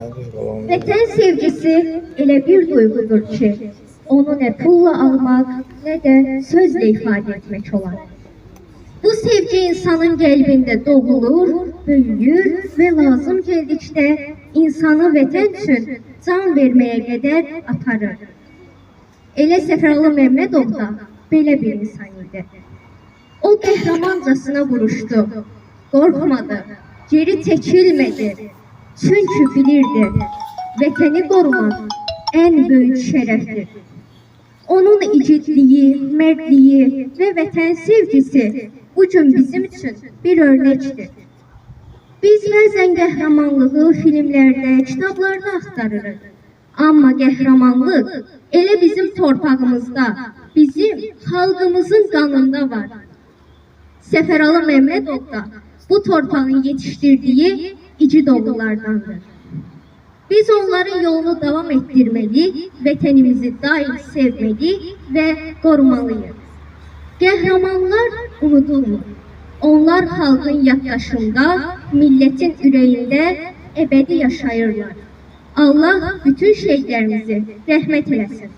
Vətən sevgisi elə bir duyğudur ki, onu nə pulla almaq, nə də sözlə ifadə etmək olar. Bu sevgi insanın qəlbində doğulur, böyüyür və lazım gəldikdə insanı vətən üçün can verməyə qədər aparır. Elə Səfəralı Məmmədov da belə bir insan idi. O qəhrəmancasına vuruşdu, qorxmadı, geri çəkilmədi. Çünki bilirdi, vətəni qorumaq ən böyük şərəfdir. Onun igidliyi, mərdliyi və vətən sevgisi bu gün bizim üçün bir örnəkdir. Biz bəzən qəhrəmanlığı filmlərdə, kitablarda axtarırıq. Amma qəhrəmanlıq elə bizim torpağımızda, bizim xalqımızın qanında var. Səfəralı Məmmədov da bu torpağın yetişdirdiyi igid oğullardandır. Biz onların yolunu davam etdirməli, vətənimizi daim sevməli və qorumalıyıq. Qəhrəmanlar unudulmur. Onlar xalqın yaddaşında, millətin ürəyində əbədi yaşayırlar. Allah bütün şəhidlərimizi rəhmət eləsin.